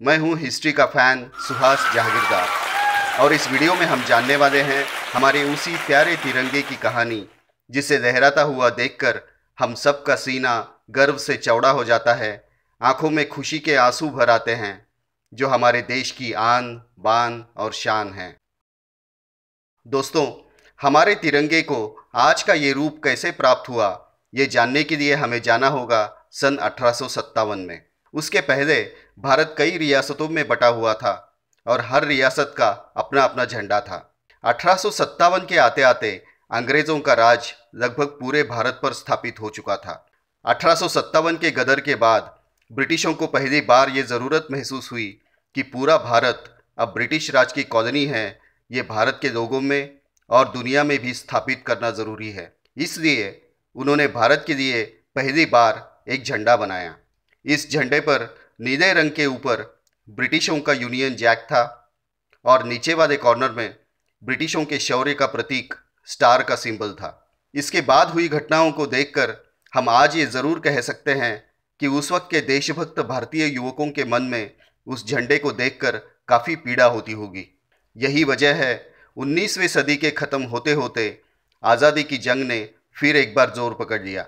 मैं हूं हिस्ट्री का फैन सुहास जहागीरदार और इस वीडियो में हम जानने वाले हैं हमारे उसी प्यारे तिरंगे की कहानी जिसे लहराता हुआ देखकर हम सब का सीना गर्व से चौड़ा हो जाता है, आंखों में खुशी के आंसू भर आते हैं, जो हमारे देश की आन बान और शान है। दोस्तों, हमारे तिरंगे को आज का ये रूप कैसे प्राप्त हुआ, ये जानने के लिए हमें जाना होगा सन 1857 में। उसके पहले भारत कई रियासतों में बटा हुआ था और हर रियासत का अपना अपना झंडा था। 1857 के आते आते अंग्रेज़ों का राज लगभग पूरे भारत पर स्थापित हो चुका था। 1857 के गदर के बाद ब्रिटिशों को पहली बार ये ज़रूरत महसूस हुई कि पूरा भारत अब ब्रिटिश राज की कॉलोनी है, ये भारत के लोगों में और दुनिया में भी स्थापित करना ज़रूरी है। इसलिए उन्होंने भारत के लिए पहली बार एक झंडा बनाया। इस झंडे पर नीले रंग के ऊपर ब्रिटिशों का यूनियन जैक था और नीचे वाले कॉर्नर में ब्रिटिशों के शौर्य का प्रतीक स्टार का सिंबल था। इसके बाद हुई घटनाओं को देखकर हम आज ये ज़रूर कह सकते हैं कि उस वक्त के देशभक्त भारतीय युवकों के मन में उस झंडे को देखकर काफ़ी पीड़ा होती होगी। यही वजह है 19वीं सदी के ख़त्म होते होते आज़ादी की जंग ने फिर एक बार जोर पकड़ लिया।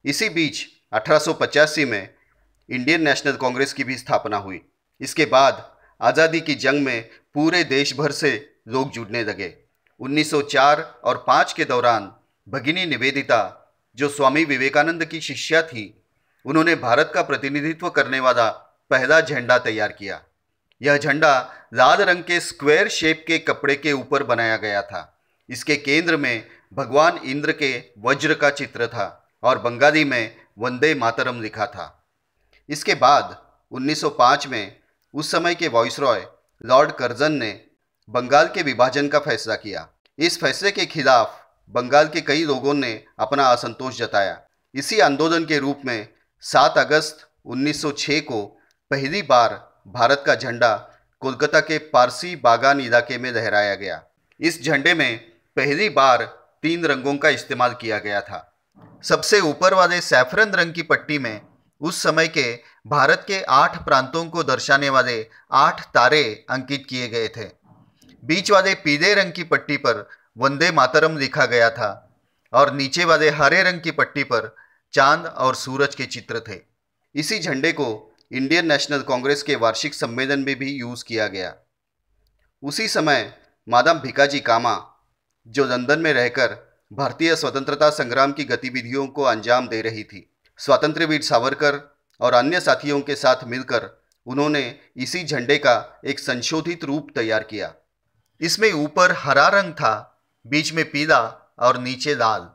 इसी बीच 1885 में इंडियन नेशनल कांग्रेस की भी स्थापना हुई। इसके बाद आज़ादी की जंग में पूरे देश भर से लोग जुड़ने लगे। 1904 और 5 के दौरान भगिनी निवेदिता, जो स्वामी विवेकानंद की शिष्या थी, उन्होंने भारत का प्रतिनिधित्व करने वाला पहला झंडा तैयार किया। यह झंडा लाल रंग के स्क्वायर शेप के कपड़े के ऊपर बनाया गया था। इसके केंद्र में भगवान इंद्र के वज्र का चित्र था और बंगाली में वंदे मातरम लिखा था। इसके बाद 1905 में उस समय के वाइसरॉय लॉर्ड कर्जन ने बंगाल के विभाजन का फैसला किया। इस फैसले के खिलाफ बंगाल के कई लोगों ने अपना असंतोष जताया। इसी आंदोलन के रूप में 7 अगस्त 1906 को पहली बार भारत का झंडा कोलकाता के पारसी बागान इलाके में लहराया गया। इस झंडे में पहली बार 3 रंगों का इस्तेमाल किया गया था। सबसे ऊपर वाले सैफरन रंग की पट्टी में उस समय के भारत के 8 प्रांतों को दर्शाने वाले 8 तारे अंकित किए गए थे। बीच वाले पीले रंग की पट्टी पर वंदे मातरम लिखा गया था और नीचे वाले हरे रंग की पट्टी पर चांद और सूरज के चित्र थे। इसी झंडे को इंडियन नेशनल कांग्रेस के वार्षिक सम्मेलन में भी यूज़ किया गया। उसी समय मादाम भिकाजी कामा, जो लंदन में रहकर भारतीय स्वतंत्रता संग्राम की गतिविधियों को अंजाम दे रही थी, स्वातंत्र्य वीर सावरकर और अन्य साथियों के साथ मिलकर उन्होंने इसी झंडे का एक संशोधित रूप तैयार किया। इसमें ऊपर हरा रंग था, बीच में पीला और नीचे लाल।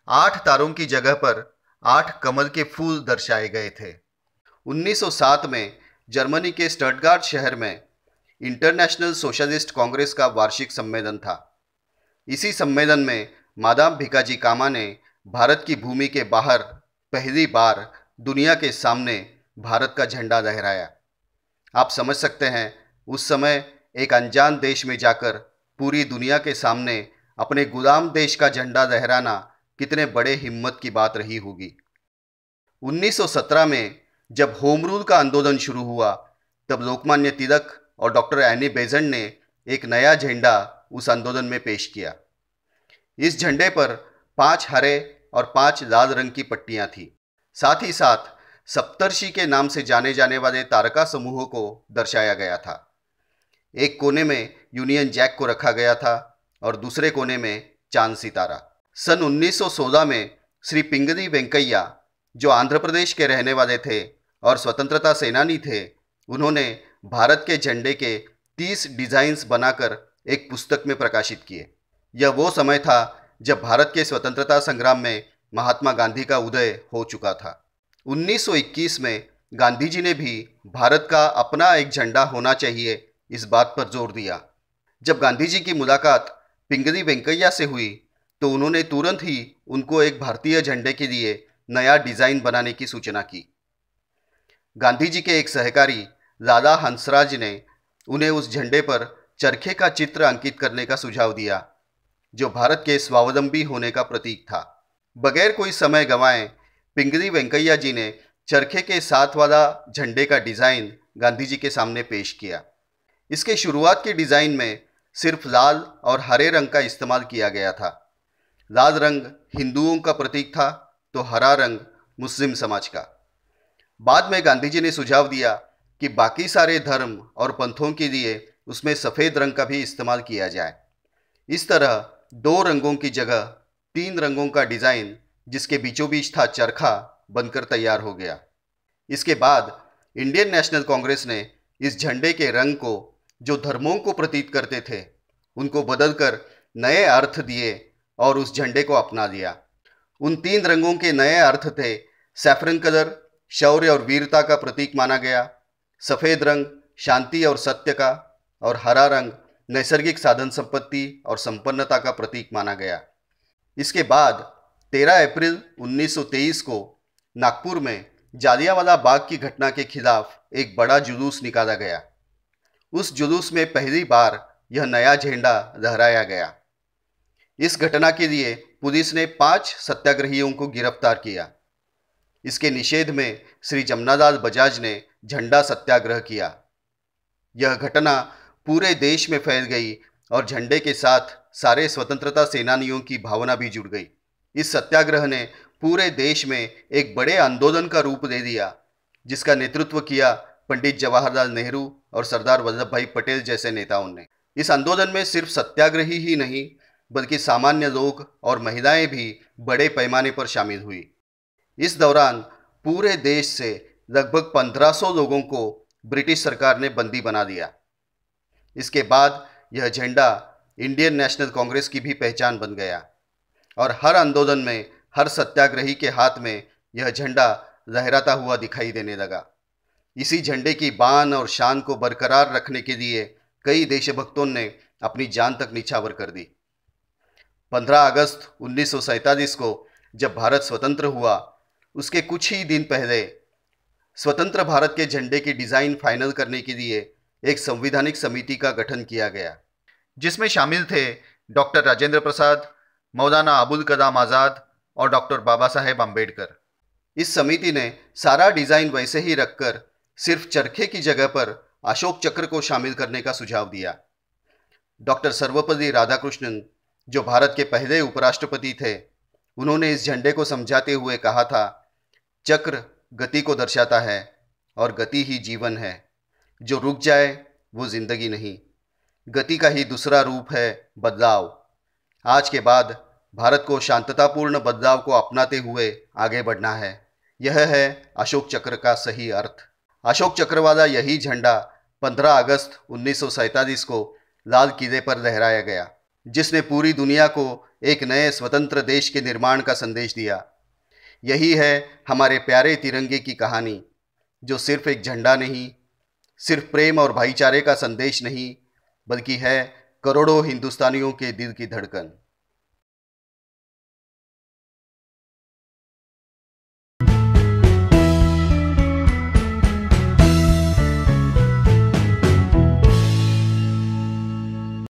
8 तारों की जगह पर 8 कमल के फूल दर्शाए गए थे। 1907 में जर्मनी के स्टटगार्ट शहर में इंटरनेशनल सोशलिस्ट कांग्रेस का वार्षिक सम्मेलन था। इसी सम्मेलन में मादाम भिकाजी कामा ने भारत की भूमि के बाहर पहली बार दुनिया के सामने भारत का झंडा लहराया। आप समझ सकते हैं उस समय एक अनजान देश में जाकर पूरी दुनिया के सामने अपने गुलाम देश का झंडा लहराना कितने बड़े हिम्मत की बात रही होगी। 1917 में जब होम रूल का आंदोलन शुरू हुआ, तब लोकमान्य तिलक और डॉक्टर एनी बेज़ंट ने एक नया झंडा उस आंदोलन में पेश किया। इस झंडे पर 5 हरे और 5 लाल रंग की पट्टियां थीं। साथ ही साथ सप्तर्षि के नाम से जाने जाने वाले तारका समूहों को दर्शाया गया था। एक कोने में यूनियन जैक को रखा गया था और दूसरे कोने में चांद सितारा। सन 1916 में श्री पिंगली वेंकैया, जो आंध्र प्रदेश के रहने वाले थे और स्वतंत्रता सेनानी थे, उन्होंने भारत के झंडे के 30 डिज़ाइंस बनाकर एक पुस्तक में प्रकाशित किए। यह वो समय था जब भारत के स्वतंत्रता संग्राम में महात्मा गांधी का उदय हो चुका था। 1921 में गांधी जी ने भी भारत का अपना एक झंडा होना चाहिए, इस बात पर जोर दिया। जब गांधी जी की मुलाकात पिंगली वेंकैया से हुई तो उन्होंने तुरंत ही उनको एक भारतीय झंडे के लिए नया डिज़ाइन बनाने की सूचना की। गांधी जी के एक सहकारी लाला हंसराज ने उन्हें उस झंडे पर चरखे का चित्र अंकित करने का सुझाव दिया, जो भारत के स्वावलंबी होने का प्रतीक था। बगैर कोई समय गंवाए पिंगली वेंकैया जी ने चरखे के साथ वाला झंडे का डिज़ाइन गांधी जी के सामने पेश किया। इसके शुरुआत के डिज़ाइन में सिर्फ लाल और हरे रंग का इस्तेमाल किया गया था। लाल रंग हिंदुओं का प्रतीक था तो हरा रंग मुस्लिम समाज का। बाद में गांधी जी ने सुझाव दिया कि बाकी सारे धर्म और पंथों के लिए उसमें सफ़ेद रंग का भी इस्तेमाल किया जाए। इस तरह 2 रंगों की जगह 3 रंगों का डिज़ाइन, जिसके बीचों बीच था चरखा, बनकर तैयार हो गया। इसके बाद इंडियन नेशनल कांग्रेस ने इस झंडे के रंग को, जो धर्मों को प्रतीक करते थे, उनको बदलकर नए अर्थ दिए और उस झंडे को अपना लिया। उन 3 रंगों के नए अर्थ थे: सैफरन कलर शौर्य और वीरता का प्रतीक माना गया, सफ़ेद रंग शांति और सत्य का, और हरा रंग नैसर्गिक साधन संपत्ति और संपन्नता का प्रतीक माना गया। इसके बाद 13 अप्रैल 1923 को नागपुर में जालियांवाला बाग की घटना के खिलाफ एक बड़ा जुलूस निकाला गया। उस जुलूस में पहली बार यह नया झंडा लहराया गया। इस घटना के लिए पुलिस ने 5 सत्याग्रहियों को गिरफ्तार किया। इसके निषेध में श्री जमनालाल बजाज ने झंडा सत्याग्रह किया। यह घटना पूरे देश में फैल गई और झंडे के साथ सारे स्वतंत्रता सेनानियों की भावना भी जुड़ गई। इस सत्याग्रह ने पूरे देश में एक बड़े आंदोलन का रूप ले लिया, जिसका नेतृत्व किया पंडित जवाहरलाल नेहरू और सरदार वल्लभ भाई पटेल जैसे नेताओं ने। इस आंदोलन में सिर्फ सत्याग्रही ही नहीं, बल्कि सामान्य लोग और महिलाएं भी बड़े पैमाने पर शामिल हुई। इस दौरान पूरे देश से लगभग 1500 लोगों को ब्रिटिश सरकार ने बंदी बना दिया। इसके बाद यह झंडा इंडियन नेशनल कांग्रेस की भी पहचान बन गया और हर आंदोलन में, हर सत्याग्रही के हाथ में यह झंडा लहराता हुआ दिखाई देने लगा। इसी झंडे की बान और शान को बरकरार रखने के लिए कई देशभक्तों ने अपनी जान तक निछावर कर दी। 15 अगस्त 1947 को जब भारत स्वतंत्र हुआ, उसके कुछ ही दिन पहले स्वतंत्र भारत के झंडे की डिज़ाइन फाइनल करने के लिए एक संवैधानिक समिति का गठन किया गया, जिसमें शामिल थे डॉक्टर राजेंद्र प्रसाद, मौलाना अबुल कलाम आज़ाद और डॉक्टर बाबा साहेब आम्बेडकर। इस समिति ने सारा डिज़ाइन वैसे ही रखकर सिर्फ चरखे की जगह पर अशोक चक्र को शामिल करने का सुझाव दिया। डॉक्टर सर्वपल्ली राधाकृष्णन, जो भारत के पहले उपराष्ट्रपति थे, उन्होंने इस झंडे को समझाते हुए कहा था, चक्र गति को दर्शाता है और गति ही जीवन है। जो रुक जाए वो जिंदगी नहीं। गति का ही दूसरा रूप है बदलाव। आज के बाद भारत को शांततापूर्ण बदलाव को अपनाते हुए आगे बढ़ना है। यह है अशोक चक्र का सही अर्थ। अशोक चक्र वाला यही झंडा 15 अगस्त 1947 को लाल किले पर लहराया गया, जिसने पूरी दुनिया को एक नए स्वतंत्र देश के निर्माण का संदेश दिया। यही है हमारे प्यारे तिरंगे की कहानी, जो सिर्फ एक झंडा नहीं, सिर्फ प्रेम और भाईचारे का संदेश नहीं, बल्कि है करोड़ों हिंदुस्तानियों के दिल की धड़कन।